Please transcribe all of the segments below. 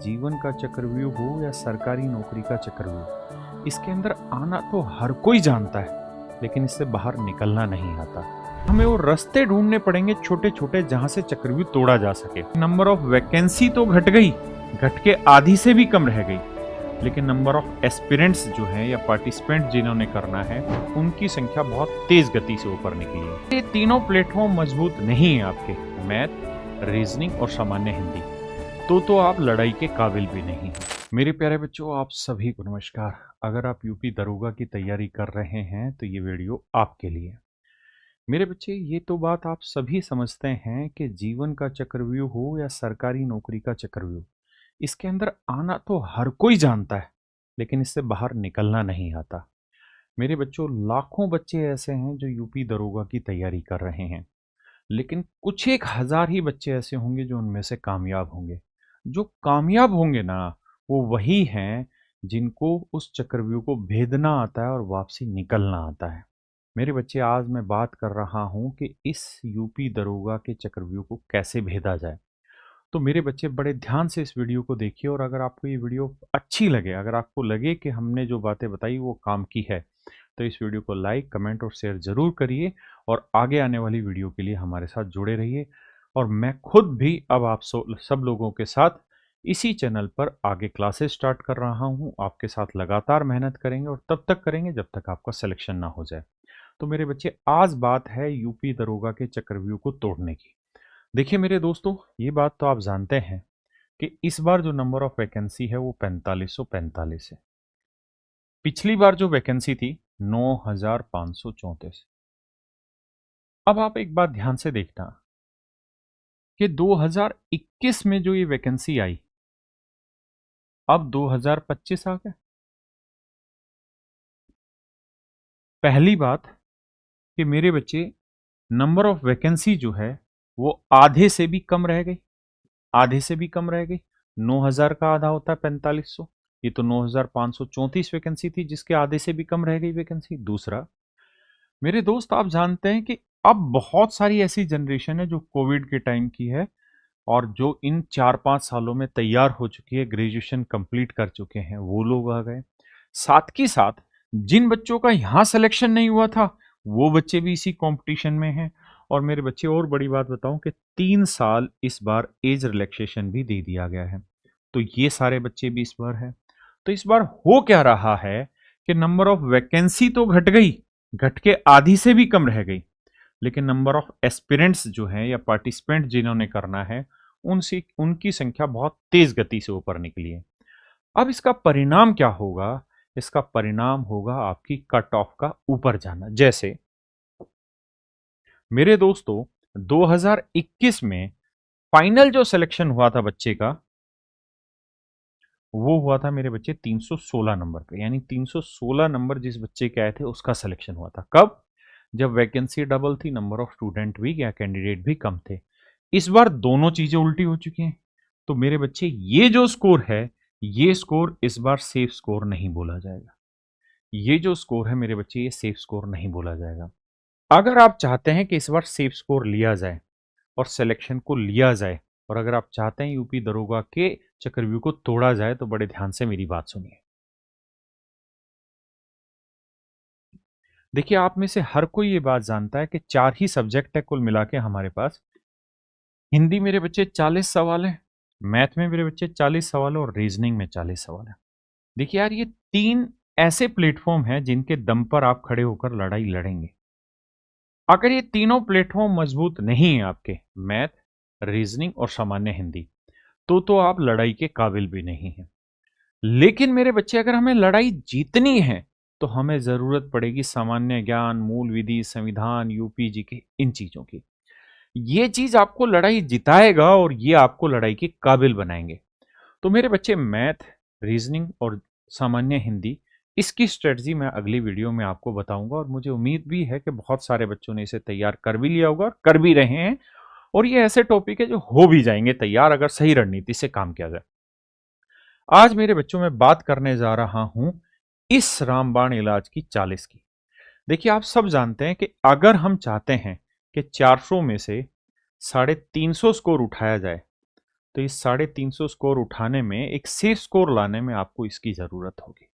जीवन का चक्रव्यूह हो या सरकारी नौकरी का चक्रव्यूह, इसके अंदर आना तो हर कोई जानता है, लेकिन इससे बाहर निकलना नहीं आता। हमें वो रास्ते ढूंढने पड़ेंगे छोटे छोटे जहां से चक्रव्यूह तोड़ा जा सके। नंबर ऑफ वैकेंसी तो घट गई, घट के आधी से भी कम रह गई, लेकिन नंबर ऑफ एस्पिरेंट्स जो हैं या पार्टिसिपेंट जिन्होंने करना है उनकी संख्या बहुत तेज गति से ऊपर निकली है। ये तीनों प्लेटफॉर्म मजबूत नहीं है आपके, मैथ, रीजनिंग और सामान्य हिंदी, तो आप लड़ाई के काबिल भी नहीं हैं। मेरे प्यारे बच्चों, आप सभी को नमस्कार। अगर आप यूपी दरोगा की तैयारी कर रहे हैं तो ये वीडियो आपके लिए। मेरे बच्चे, ये तो बात आप सभी समझते हैं कि जीवन का चक्रव्यूह हो या सरकारी नौकरी का चक्रव्यूह, इसके अंदर आना तो हर कोई जानता है, लेकिन इससे बाहर निकलना नहीं आता। मेरे बच्चों, लाखों बच्चे ऐसे हैं जो यूपी दरोगा की तैयारी कर रहे हैं, लेकिन कुछ एक हजार ही बच्चे ऐसे होंगे जो उनमें से कामयाब होंगे। जो कामयाब होंगे ना, वो वही हैं जिनको उस चक्रव्यूह को भेदना आता है और वापसी निकलना आता है। मेरे बच्चे, आज मैं बात कर रहा हूं कि इस यूपी दरोगा के चक्रव्यूह को कैसे भेदा जाए। तो मेरे बच्चे, बड़े ध्यान से इस वीडियो को देखिए, और अगर आपको ये वीडियो अच्छी लगे, अगर आपको लगे कि हमने जो बातें बताई वो काम की है, तो इस वीडियो को लाइक, कमेंट और शेयर जरूर करिए, और आगे आने वाली वीडियो के लिए हमारे साथ जुड़े रहिए। और मैं खुद भी अब आप सब लोगों के साथ इसी चैनल पर आगे क्लासेस स्टार्ट कर रहा हूँ। आपके साथ लगातार मेहनत करेंगे और तब तक करेंगे जब तक आपका सिलेक्शन ना हो जाए। तो मेरे बच्चे, आज बात है यूपी दरोगा के चक्रव्यूह को तोड़ने की। देखिए मेरे दोस्तों, ये बात तो आप जानते हैं कि इस बार जो नंबर ऑफ वैकेंसी है वो 4545 है। पिछली बार जो वैकेंसी थी 9534। अब आप एक बात ध्यान से देखना कि 2021 में जो ये वैकेंसी आई, अब 2025 आ गया। पहली बात कि मेरे बच्चे, नंबर ऑफ वैकेंसी जो है वो आधे से भी कम रह गई, आधे से भी कम रह गई। 9000 का आधा होता है 4500, ये तो 9534 वैकेंसी थी जिसके आधे से भी कम रह गई वैकेंसी। दूसरा, मेरे दोस्त, आप जानते हैं कि अब बहुत सारी ऐसी जनरेशन है जो कोविड के टाइम की है और जो इन 4-5 सालों में तैयार हो चुकी है, ग्रेजुएशन कंप्लीट कर चुके हैं, वो लोग आ गए। साथ के साथ जिन बच्चों का यहां सिलेक्शन नहीं हुआ था वो बच्चे भी इसी कंपटीशन में हैं। और मेरे बच्चे, और बड़ी बात बताऊं कि 3 साल इस बार एज रिलैक्सेशन भी दे दिया गया है, तो ये सारे बच्चे भी इस बार है। तो इस बार हो क्या रहा है कि नंबर ऑफ वैकेंसी तो घट गई, घट के आधी से भी कम रह गई, लेकिन नंबर ऑफ एस्पिरेंट्स जो हैं या पार्टिसिपेंट जिन्होंने करना है उनकी संख्या बहुत तेज गति से ऊपर निकली है। अब इसका परिणाम क्या होगा? इसका परिणाम होगा आपकी कट ऑफ का ऊपर जाना। जैसे मेरे दोस्तों, 2021 में फाइनल जो सिलेक्शन हुआ था बच्चे का, वो हुआ था मेरे बच्चे 316 नंबर पे, यानी 316 नंबर जिस बच्चे के आए थे उसका सिलेक्शन हुआ था। कब? जब वैकेंसी डबल थी, नंबर ऑफ स्टूडेंट भी या कैंडिडेट भी कम थे। इस बार दोनों चीजें उल्टी हो चुकी हैं। तो मेरे बच्चे, ये जो स्कोर है, ये स्कोर इस बार सेफ स्कोर नहीं बोला जाएगा। ये जो स्कोर है मेरे बच्चे, ये सेफ स्कोर नहीं बोला जाएगा। अगर आप चाहते हैं कि इस बार सेफ स्कोर लिया जाए और सिलेक्शन को लिया जाए, और अगर आप चाहते हैं यूपी दरोगा के चक्रव्यूह को तोड़ा जाए, तो बड़े ध्यान से मेरी बात सुनिए। देखिए, आप में से हर कोई ये बात जानता है कि 4 ही सब्जेक्ट है कुल मिला के हमारे पास। हिंदी मेरे बच्चे 40 सवाल है, मैथ में मेरे बच्चे 40 सवाल है, और रीजनिंग में 40 सवाल है। देखिए यार, ये 3 ऐसे प्लेटफॉर्म हैं जिनके दम पर आप खड़े होकर लड़ाई लड़ेंगे। अगर ये तीनों प्लेटफॉर्म मजबूत नहीं है आपके, मैथ, रीजनिंग और सामान्य हिंदी, तो आप लड़ाई के काबिल भी नहीं हैं। लेकिन मेरे बच्चे, अगर हमें लड़ाई जीतनी है तो हमें जरूरत पड़ेगी सामान्य ज्ञान, मूल विधि, संविधान, यूपीजी के, इन चीजों की। ये चीज आपको लड़ाई जिताएगा और ये आपको लड़ाई के काबिल बनाएंगे। तो मेरे बच्चे, मैथ, रीजनिंग और सामान्य हिंदी, इसकी स्ट्रेटजी मैं अगली वीडियो में आपको बताऊंगा, और मुझे उम्मीद भी है कि बहुत सारे बच्चों ने इसे तैयार कर भी लिया होगा और कर भी रहे हैं। और ये ऐसे टॉपिक है जो हो भी जाएंगे तैयार अगर सही रणनीति से काम किया जाए। आज मेरे बच्चों में बात करने जा रहा हूं इस रामबाण इलाज की 40 की। देखिए, आप सब जानते हैं कि अगर हम चाहते हैं कि 400 में से 350 स्कोर उठाया जाए, तो इस 350 स्कोर उठाने में, एक सेफ स्कोर लाने में आपको इसकी जरूरत होगी।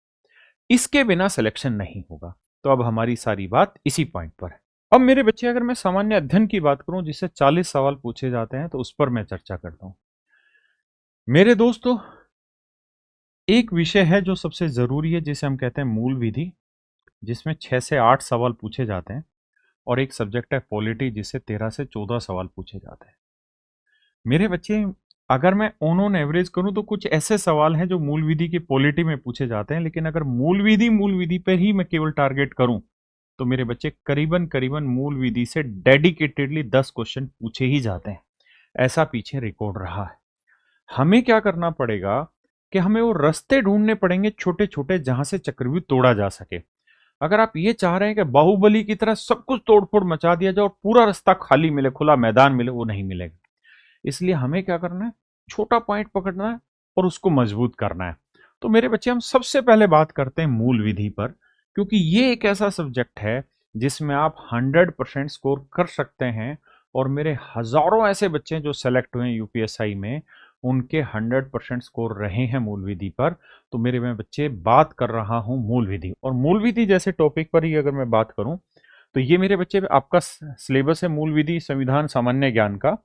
इसके बिना सिलेक्शन नहीं होगा। तो अब हमारी सारी बात इसी पॉइंट पर है। अब मेरे बच्चे, अगर मैं सामान्य अध्ययन की बात करूं जिससे 40 सवाल पूछे जाते हैं, तो उस पर मैं चर्चा करता हूं। मेरे दोस्तों, एक विषय है जो सबसे जरूरी है, जिसे हम कहते हैं मूल विधि, जिसमें 6 से 8 सवाल पूछे जाते हैं, और एक सब्जेक्ट है पॉलिटी, जिससे 13 से 14 सवाल पूछे जाते हैं। मेरे बच्चे, अगर मैं ऑन एवरेज करूं तो कुछ ऐसे सवाल हैं जो मूल विधि की पॉलिटी में पूछे जाते हैं, लेकिन अगर मूल विधि पर ही मैं केवल टारगेट करूं तो मेरे बच्चे करीबन करीबन मूल विधि से डेडिकेटेडली 10 क्वेश्चन पूछे ही जाते हैं। ऐसा पीछे रिकॉर्ड रहा है। हमें क्या करना पड़ेगा कि हमें वो रास्ते ढूंढने पड़ेंगे छोटे छोटे, जहां से चक्रव्यूह तोड़ा जा सके। अगर आप ये चाह रहे हैं कि बाहुबली की तरह सब कुछ तोड़फोड़ मचा दिया जाए और पूरा रास्ता खाली मिले, खुला मैदान मिले, वो नहीं मिलेगा। इसलिए हमें क्या करना है, छोटा पॉइंट पकड़ना है और उसको मजबूत करना है। तो मेरे बच्चे, हम सबसे पहले बात करते हैं मूल विधि पर, क्योंकि ये एक ऐसा सब्जेक्ट है जिसमें आप 100% स्कोर कर सकते हैं। और मेरे हजारों ऐसे बच्चे जो सेलेक्ट हुए हैं यूपीएसआई में, उनके 100% स्कोर रहे हैं मूल विधि पर। तो मेरे मैं बच्चे बात कर रहा हूं मूल विधि, और मूल विधि जैसे टॉपिक पर ही अगर मैं बात करूं तो ये मेरे बच्चे आपका सिलेबस है मूल विधि संविधान सामान्य ज्ञान का।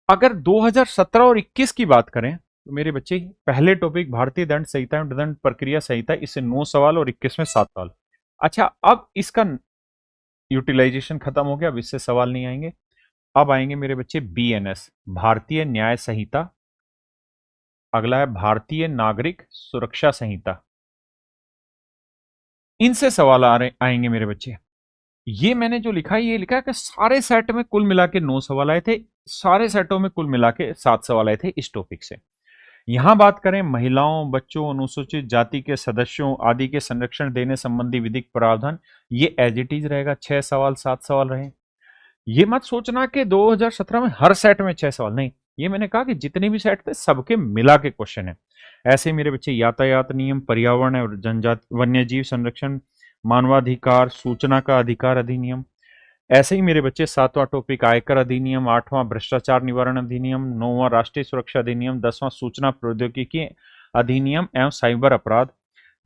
अगर 2017 और 21 की बात करें तो मेरे बच्चे, पहले टॉपिक भारतीय दंड संहिता एवं दंड प्रक्रिया संहिता, इससे 9 सवाल और 21 में 7 सवाल। अच्छा, अब इसका यूटिलाइजेशन खत्म हो गया, अब इससे सवाल नहीं आएंगे। अब आएंगे मेरे बच्चे बीएनएस, भारतीय न्याय संहिता। अगला है भारतीय नागरिक सुरक्षा संहिता। इनसे सवाल आएंगे मेरे बच्चे। ये मैंने जो लिखा है, ये लिखा है कि सारे सेट में कुल मिला के 9 सवाल आए थे, सारे सेटों में कुल मिला के 7 सवाल आए थे इस टॉपिक से। यहां बात करें महिलाओं, बच्चों, अनुसूचित जाति के सदस्यों आदि के संरक्षण देने संबंधी विधिक प्रावधान, ये एज इट इज रहेगा, 6 सवाल 7 सवाल रहे। ये मत सोचना कि 2017 में हर सेट में 6 सवाल, नहीं, ये मैंने कहा कि जितने भी सेट थे सबके मिला के क्वेश्चन है। ऐसे मेरे बच्चे यातायात नियम, पर्यावरण और जनजाति, वन्य जीव संरक्षण, मानवाधिकार, सूचना का अधिकार अधिनियम। ऐसे ही मेरे बच्चे 7वां टॉपिक आयकर अधिनियम, 8वां भ्रष्टाचार निवारण अधिनियम, 9वां राष्ट्रीय सुरक्षा अधिनियम, 10वां सूचना प्रौद्योगिकी अधिनियम एवं साइबर अपराध,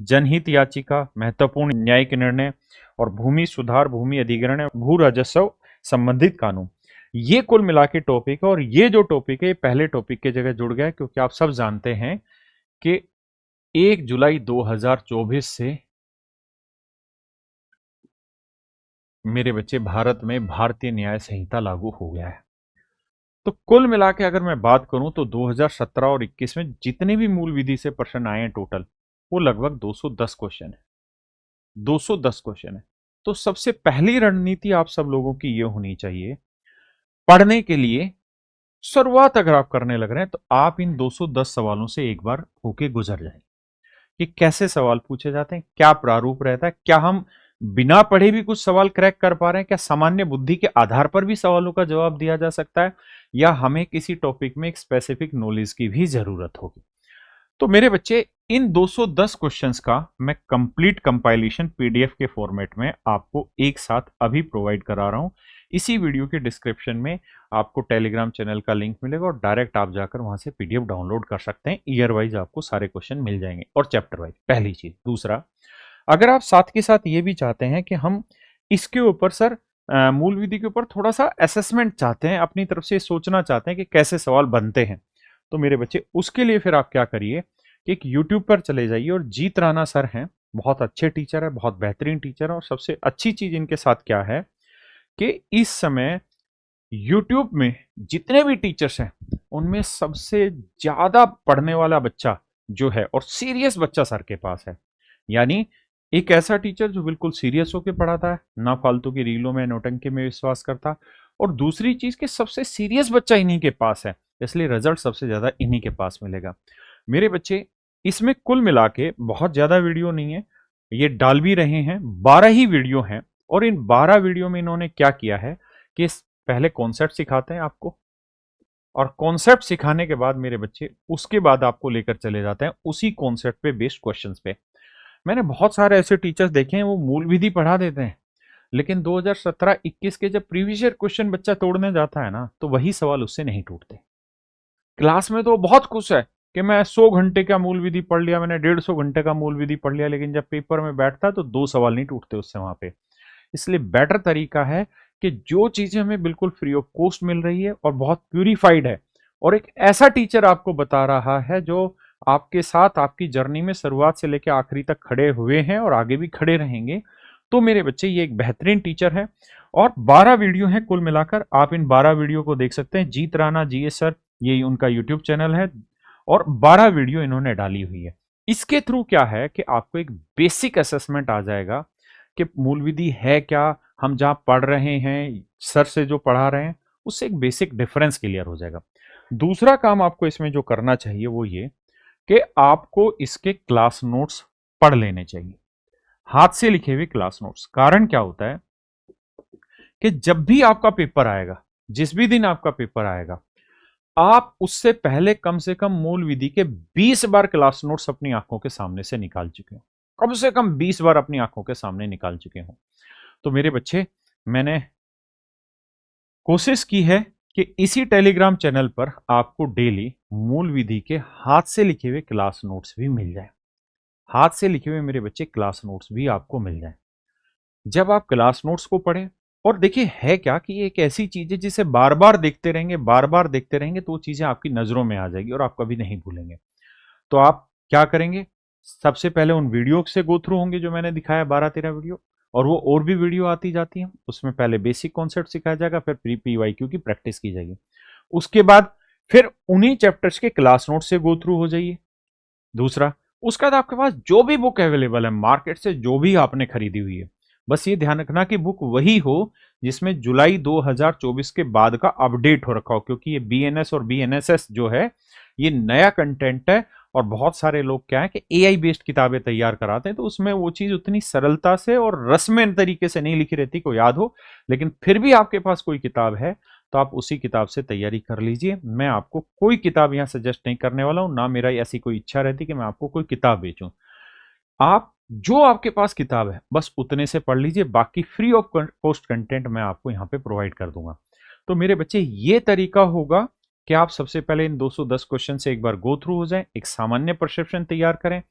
जनहित याचिका, महत्वपूर्ण न्यायिक निर्णय, और भूमि सुधार, भूमि अधिग्रहण, भू राजस्व संबंधित कानून। ये कुल मिला के टॉपिक है। और ये जो टॉपिक है, पहले टॉपिक की जगह जुड़ गया है, क्योंकि आप सब जानते हैं कि 1 जुलाई 2024 से मेरे बच्चे भारत में भारतीय न्याय संहिता लागू हो गया है। तो कुल मिला के अगर मैं बात करूं तो 2017 और 21 में जितने भी मूल विधि से प्रश्न आए हैं टोटल, वो लगभग 210 क्वेश्चन है। 210 क्वेश्चन है। तो सबसे पहली रणनीति आप सब लोगों की ये होनी चाहिए, पढ़ने के लिए शुरुआत अगर आप करने लग रहे हैं तो आप इन 210 सवालों से एक बार होके गुजर जाएं कि कैसे सवाल पूछे जाते हैं, क्या प्रारूप रहता है, क्या हम बिना पढ़े भी कुछ सवाल क्रैक कर पा रहे हैं, क्या सामान्य बुद्धि के आधार पर भी सवालों का जवाब दिया जा सकता है, या हमें किसी टॉपिक में एक स्पेसिफिक नॉलेज की भी जरूरत होगी। तो मेरे बच्चे, इन 210 क्वेश्चंस का मैं कंप्लीट कंपाइलेशन पीडीएफ के फॉर्मेट में आपको एक साथ अभी प्रोवाइड करा रहा हूं। इसी वीडियो के डिस्क्रिप्शन में आपको टेलीग्राम चैनल का लिंक मिलेगा और डायरेक्ट आप जाकर वहां से पीडीएफ डाउनलोड कर सकते हैं। ईयर वाइज आपको सारे क्वेश्चन मिल जाएंगे और चैप्टर वाइज, पहली चीज। दूसरा, अगर आप साथ के साथ ये भी चाहते हैं कि हम इसके ऊपर सर मूल विधि के ऊपर थोड़ा सा असेसमेंट चाहते हैं, अपनी तरफ से सोचना चाहते हैं कि कैसे सवाल बनते हैं, तो मेरे बच्चे उसके लिए फिर आप क्या करिए कि एक यूट्यूब पर चले जाइए, और जीत राणा सर हैं, बहुत अच्छे टीचर है, बहुत बेहतरीन टीचर है। और सबसे अच्छी चीज इनके साथ क्या है कि इस समय यूट्यूब में जितने भी टीचर्स हैं उनमें सबसे ज्यादा पढ़ने वाला बच्चा जो है और सीरियस बच्चा सर के पास है। यानी एक ऐसा टीचर जो बिल्कुल सीरियस होकर पढ़ाता है, ना फालतू की रीलों में, नौटंकी में विश्वास करता। और दूसरी चीज कि सबसे सीरियस बच्चा इन्हीं के पास है, इसलिए रिजल्ट सबसे ज्यादा इन्हीं के पास मिलेगा। मेरे बच्चे, इसमें कुल मिला के बहुत ज्यादा वीडियो नहीं है, ये डाल भी रहे हैं, 12 ही वीडियो हैं। और इन 12 वीडियो में इन्होंने क्या किया है कि पहले कॉन्सेप्ट सिखाते हैं आपको, और कॉन्सेप्ट सिखाने के बाद मेरे बच्चे उसके बाद आपको लेकर चले जाते हैं उसी कॉन्सेप्ट पे बेस्ड क्वेश्चंस पे। मैंने बहुत सारे ऐसे टीचर्स देखे हैं, वो मूल विधि पढ़ा देते हैं, लेकिन 2017-21 के जब प्रीवियस ईयर क्वेश्चन बच्चा तोड़ने जाता है ना, तो वही सवाल उससे नहीं टूटते। क्लास में तो बहुत खुश है कि मैं 100 घंटे का मूल विधि पढ़ लिया, मैंने 150 घंटे का मूल विधि पढ़ लिया, लेकिन जब पेपर में बैठता है तो 2 सवाल नहीं टूटते उससे वहां पे। इसलिए बेटर तरीका है कि जो चीजें हमें बिल्कुल फ्री ऑफ कॉस्ट मिल रही है और बहुत प्यूरिफाइड है, और एक ऐसा टीचर आपको बता रहा है जो आपके साथ आपकी जर्नी में शुरुआत से लेकर आखिरी तक खड़े हुए हैं और आगे भी खड़े रहेंगे, तो मेरे बच्चे ये एक बेहतरीन टीचर है। और 12 वीडियो हैं कुल मिलाकर, आप इन 12 वीडियो को देख सकते हैं। जीत राणा जीएस सर, ये उनका यूट्यूब चैनल है, और 12 वीडियो इन्होंने डाली हुई है। इसके थ्रू क्या है कि आपको एक बेसिक असेसमेंट आ जाएगा कि मूल विधि है क्या, हम जहां पढ़ रहे हैं सर से जो पढ़ा रहे हैं उससे एक बेसिक डिफरेंस क्लियर हो जाएगा। दूसरा काम आपको इसमें जो करना चाहिए वो ये कि आपको इसके क्लास नोट्स पढ़ लेने चाहिए, हाथ से लिखे हुए क्लास नोट्स। कारण क्या होता है कि जब भी आपका पेपर आएगा, जिस भी दिन आपका पेपर आएगा, आप उससे पहले कम से कम मूल विधि के 20 बार क्लास नोट्स अपनी आंखों के सामने से निकाल चुके हो, कम से कम 20 बार अपनी आंखों के सामने निकाल चुके हो। तो मेरे बच्चे, मैंने कोशिश की है कि इसी टेलीग्राम चैनल पर आपको डेली मूल विधि के हाथ से लिखे हुए क्लास नोट्स भी मिल जाए। हाथ से लिखे हुए मेरे बच्चे क्लास नोट्स भी आपको मिल जाए। जब आप क्लास नोट्स को पढ़ें, और देखिए है क्या कि ये एक ऐसी चीज है जिसे बार बार देखते रहेंगे, बार बार देखते रहेंगे तो वो चीजें आपकी नजरों में आ जाएगी और आप कभी नहीं भूलेंगे। तो आप क्या करेंगे, सबसे पहले उन वीडियो से गो थ्रू होंगे जो मैंने दिखाया, 12-13 वीडियो, और वो और भी वीडियो आती जाती हैं, उसमें पहले बेसिक कॉन्सेप्ट सिखाया जाएगा, फिर प्री पीवाईक्यू की प्रैक्टिस की जाएगी। उसके बाद फिर उन्हीं चैप्टर्स के क्लास नोट से गो थ्रू हो जाइए। दूसरा, उसके बाद आपके पास जो भी बुक अवेलेबल है मार्केट से, जो भी आपने खरीदी हुई है, बस ये ध्यान रखना कि बुक वही हो जिसमें जुलाई 2024 के बाद का अपडेट हो रखा हो, क्योंकि ये बीएनएस और बीएनएसएस जो है ये नया कंटेंट है। और बहुत सारे लोग क्या है कि एआई बेस्ड किताबें तैयार कराते हैं, तो उसमें वो चीज उतनी सरलता से और रस्म तरीके से नहीं लिखी रहती को याद हो। लेकिन फिर भी आपके पास कोई किताब है तो आप उसी किताब से तैयारी कर लीजिए। मैं आपको कोई किताब यहां सजेस्ट नहीं करने वाला हूं, ना मेरा ऐसी कोई इच्छा रहती कि मैं आपको कोई किताब बेचूं। आप जो आपके पास किताब है बस उतने से पढ़ लीजिए, बाकी फ्री ऑफ कॉस्ट कंटेंट मैं आपको यहां पे प्रोवाइड कर दूंगा। तो मेरे बच्चे, ये तरीका होगा कि आप सबसे पहले इन 210 क्वेश्चन से एक बार गो थ्रू हो जाएं, एक सामान्य परसेप्शन तैयार करें,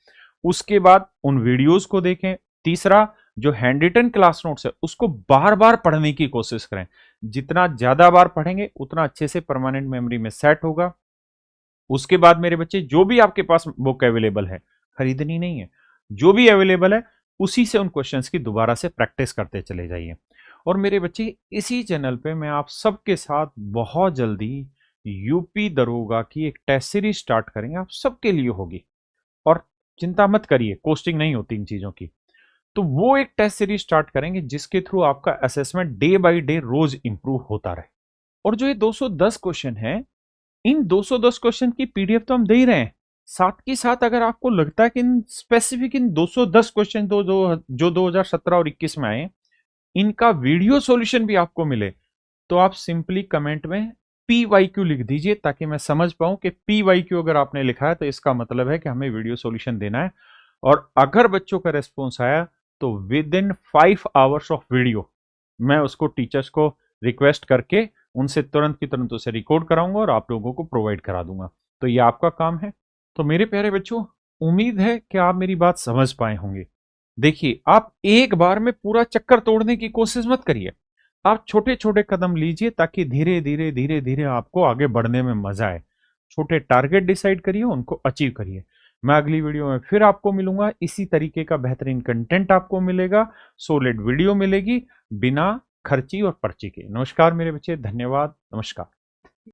उसके बाद उन वीडियोस को देखें। तीसरा, जो हैंड रिटन क्लास नोट्स है उसको बार बार पढ़ने की कोशिश करें। जितना ज्यादा बार पढ़ेंगे उतना अच्छे से परमानेंट मेमोरी में सेट होगा। उसके बाद मेरे बच्चे, जो भी आपके पास बुक अवेलेबल है, खरीदनी नहीं है, जो भी अवेलेबल है उसी से उन क्वेश्चंस की दोबारा से प्रैक्टिस करते चले जाइए। और मेरे बच्चे, इसी चैनल पे मैं आप सबके साथ बहुत जल्दी यूपी दरोगा की एक टेस्ट सीरीज स्टार्ट करेंगे, आप सबके लिए होगी। और चिंता मत करिए, कोस्टिंग नहीं होती इन चीजों की। तो वो एक टेस्ट सीरीज स्टार्ट करेंगे जिसके थ्रू आपका असेसमेंट डे बाय डे रोज इंप्रूव होता रहे। और जो ये 210 क्वेश्चन है, इन 210 क्वेश्चन की पीडीएफ तो हम दे ही रहे हैं, साथ के साथ अगर आपको लगता है कि इन स्पेसिफिक इन 210 क्वेश्चन जो 2017 और 21 में आए, इनका वीडियो सॉल्यूशन भी आपको मिले, तो आप सिंपली कमेंट में पी वाई क्यू लिख दीजिए, ताकि मैं समझ पाऊं कि पी वाई क्यू अगर आपने लिखा है तो इसका मतलब है कि हमें वीडियो सॉल्यूशन देना है। और अगर बच्चों का रेस्पॉन्स आया तो with in 5 hours of video मैं उसको टीचर्स को रिक्वेस्ट करके उनसे तुरंत की तुरंत उसे रिकॉर्ड कराऊंगा और आप लोगों को प्रोवाइड करा दूंगा। तो ये आपका काम है। तो मेरे प्यारे बच्चों, उम्मीद है कि आप मेरी बात समझ पाए होंगे। देखिए, आप एक बार में पूरा चक्कर तोड़ने की कोशिश मत करिए, आप छोटे छोटे कदम लीजिए ताकि धीरे धीरे धीरे धीरे आपको आगे बढ़ने में मजा आए। छोटे टारगेट डिसाइड करिए, उनको अचीव करिए। मैं अगली वीडियो में फिर आपको मिलूंगा, इसी तरीके का बेहतरीन कंटेंट आपको मिलेगा, सॉलिड वीडियो मिलेगी बिना खर्ची और पर्ची के। नमस्कार मेरे बच्चे, धन्यवाद, नमस्कार।